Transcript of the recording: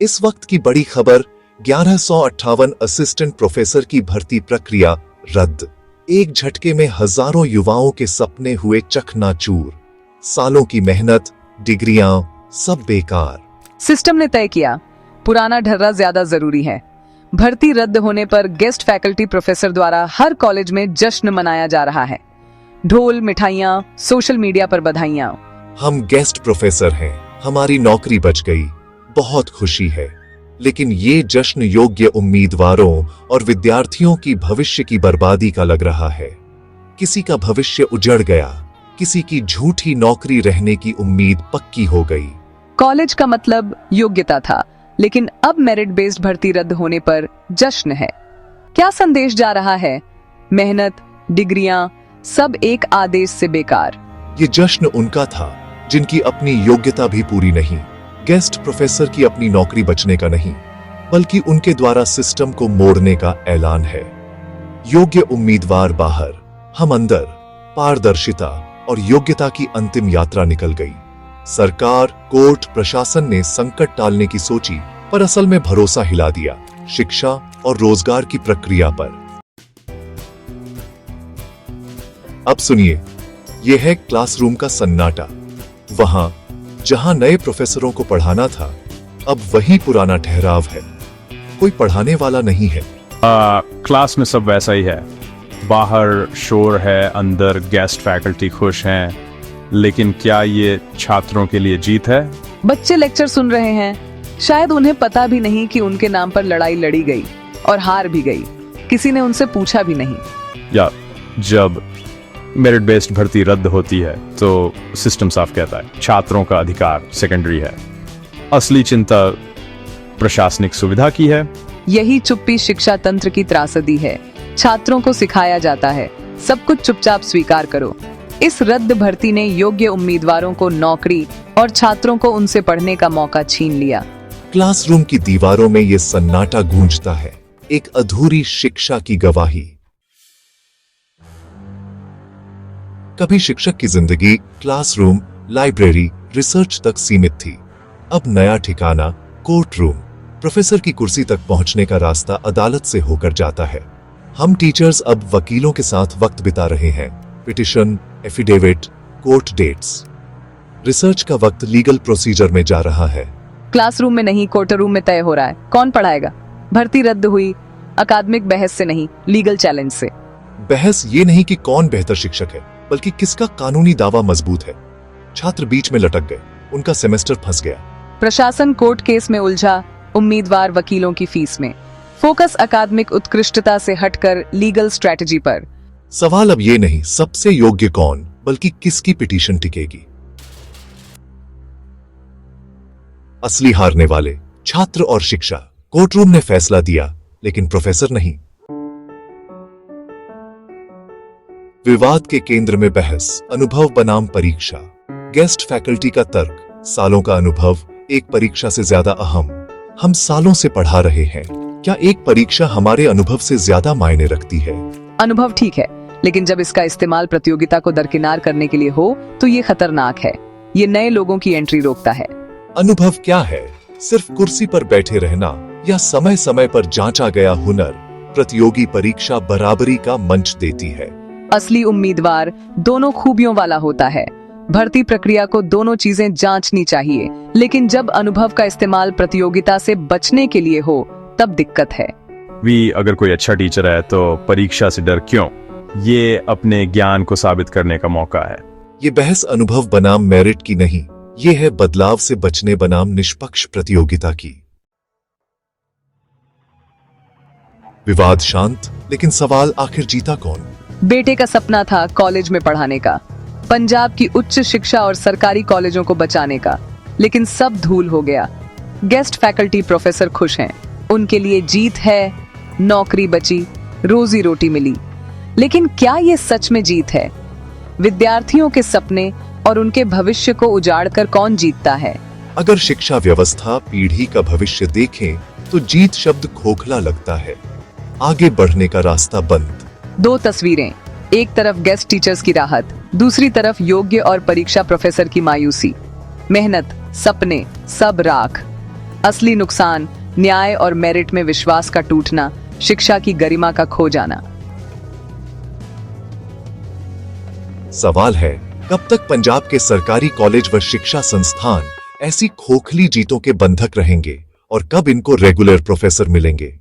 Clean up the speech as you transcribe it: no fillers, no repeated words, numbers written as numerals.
इस वक्त की बड़ी खबर, 1158 असिस्टेंट प्रोफेसर की भर्ती प्रक्रिया रद्द। एक झटके में हजारों युवाओं के सपने हुए चकनाचूर। सालों की मेहनत, डिग्रियां, सब बेकार। सिस्टम ने तय किया, पुराना ढर्रा ज्यादा जरूरी है। भर्ती रद्द होने पर गेस्ट फैकल्टी प्रोफेसर द्वारा हर कॉलेज में जश्न मनाया जा रहा है। ढोल, मिठाइयां, सोशल मीडिया पर बधाइयां। हम गेस्ट प्रोफेसर हैं, हमारी नौकरी बच गई, बहुत खुशी है। लेकिन ये जश्न योग्य उम्मीदवारों और विद्यार्थियों की भविष्य की बर्बादी का लग रहा है। किसी का भविष्य उजड़ गया, किसी की झूठी नौकरी रहने की उम्मीद पक्की हो गई। कॉलेज का मतलब योग्यता था, लेकिन अब मेरिट बेस्ड भर्ती रद्द होने पर जश्न है। क्या संदेश जा रहा है? मेहनत, डिग्रियां, सब एक आदेश से बेकार। ये जश्न उनका था जिनकी अपनी योग्यता भी पूरी नहीं। गेस्ट प्रोफेसर की अपनी नौकरी बचने का नहीं, बल्कि उनके द्वारा सिस्टम को मोड़ने का ऐलान है। योग्य उम्मीदवार बाहर, हम अंदर। पारदर्शिता और योग्यता की अंतिम यात्रा निकल गई। सरकार, कोर्ट, प्रशासन ने संकट टालने की सोची, पर असल में भरोसा हिला दिया शिक्षा और रोजगार की प्रक्रिया पर। अब सुनिए, यह है क्लासरूम का सन्नाटा। वहां जहां नए प्रोफेसरों को पढ़ाना था, अब वही पुराना ठहराव है। कोई पढ़ाने वाला नहीं है। क्लास में सब वैसा ही है। बाहर शोर है, अंदर गेस्ट फैकल्टी खुश हैं। लेकिन क्या ये छात्रों के लिए जीत है? बच्चे लेक्चर सुन रहे हैं, शायद उन्हें पता भी नहीं कि उनके नाम पर लड़ाई लड़ी गई और हार भी गई। किसी ने उनसे पूछा भी नहीं। या जब मेरिट बेस्ड भर्ती रद्द होती है तो सिस्टम साफ कहता है छात्रों का अधिकार सेकेंडरी है। असली चिंता प्रशासनिक सुविधा की है। यही चुप्पी शिक्षा तंत्र की त्रासदी है। छात्रों को सिखाया जाता है, सब कुछ चुपचाप स्वीकार करो। इस रद्द भर्ती ने योग्य उम्मीदवारों को नौकरी और छात्रों को उनसे पढ़ने का मौका छीन लिया। क्लासरूम की दीवारों में ये सन्नाटा गूंजता है, एक अधूरी शिक्षा की गवाही। कभी शिक्षक की जिंदगी क्लासरूम, लाइब्रेरी, रिसर्च तक सीमित थी। अब नया ठिकाना कोर्ट रूम। प्रोफेसर की कुर्सी तक पहुंचने का रास्ता अदालत से होकर जाता है। हम टीचर्स अब वकीलों के साथ वक्त बिता रहे हैं। Petition, affidavit, court dates. Research का वक्त लीगल प्रोसीजर में जा रहा है। क्लासरूम में नहीं, कोर्ट रूम में तय हो रहा है कौन पढ़ाएगा। भर्ती रद्द हुई अकादमिक बहस से नहीं, लीगल चैलेंज से। बहस ये नहीं कि कौन बेहतर शिक्षक है, बल्कि किसका कानूनी दावा मजबूत है। छात्र बीच में लटक गए, उनका सेमेस्टर फंस गया। प्रशासन कोर्ट केस में उलझा, उम्मीदवार वकीलों की फीस में। फोकस अकादमिक उत्कृष्टता से हटकर लीगल स्ट्रेटजी पर। सवाल अब ये नहीं सबसे योग्य कौन, बल्कि किसकी पिटीशन टिकेगी। असली हारने वाले छात्र और शिक्षा। कोर्ट रूम ने फैसला दिया, लेकिन प्रोफेसर नहीं। विवाद के केंद्र में बहस, अनुभव बनाम परीक्षा। गेस्ट फैकल्टी का तर्क, सालों का अनुभव एक परीक्षा से ज्यादा अहम। हम सालों से पढ़ा रहे हैं, क्या एक परीक्षा हमारे अनुभव से ज्यादा मायने रखती है? अनुभव ठीक है, लेकिन जब इसका इस्तेमाल प्रतियोगिता को दरकिनार करने के लिए हो तो ये खतरनाक है। ये नए लोगों की एंट्री रोकता है। अनुभव क्या है? सिर्फ कुर्सी पर बैठे रहना या समय समय पर जांचा गया हुनर? प्रतियोगी परीक्षा बराबरी का मंच देती है। असली उम्मीदवार दोनों खूबियों वाला होता है। भर्ती प्रक्रिया को दोनों चीजें जांचनी चाहिए, लेकिन जब अनुभव का इस्तेमाल प्रतियोगिता से बचने के लिए हो तब दिक्कत है। अगर कोई अच्छा टीचर है तो परीक्षा से डर क्यों? ये अपने ज्ञान को साबित करने का मौका है। ये बहस अनुभव बनाम मेरिट की नहीं, ये है बदलाव से बचने बनाम निष्पक्ष प्रतियोगिता की। विवाद शांत, लेकिन सवाल आखिर जीता कौन? बेटे का सपना था कॉलेज में पढ़ाने का, पंजाब की उच्च शिक्षा और सरकारी कॉलेजों को बचाने का, लेकिन सब धूल हो गया। गेस्ट फैकल्टी प्रोफेसर खुश हैं, उनके लिए जीत है, नौकरी बची, रोजी रोटी मिली। लेकिन क्या ये सच में जीत है? विद्यार्थियों के सपने और उनके भविष्य को उजाड़कर कौन जीतता है? अगर शिक्षा व्यवस्था पीढ़ी का भविष्य देखें तो जीत शब्द खोखला लगता है। आगे बढ़ने का रास्ता बंद। दो तस्वीरें, एक तरफ गेस्ट टीचर्स की राहत, दूसरी तरफ योग्य और परीक्षा प्रोफेसर की मायूसी। मेहनत, सपने, सब राख। असली नुकसान न्याय और मेरिट में विश्वास का टूटना, शिक्षा की गरिमा का खो जाना। सवाल है, कब तक पंजाब के सरकारी कॉलेज व शिक्षा संस्थान ऐसी खोखली जीतों के बंधक रहेंगे और कब इनको रेगुलर प्रोफेसर मिलेंगे?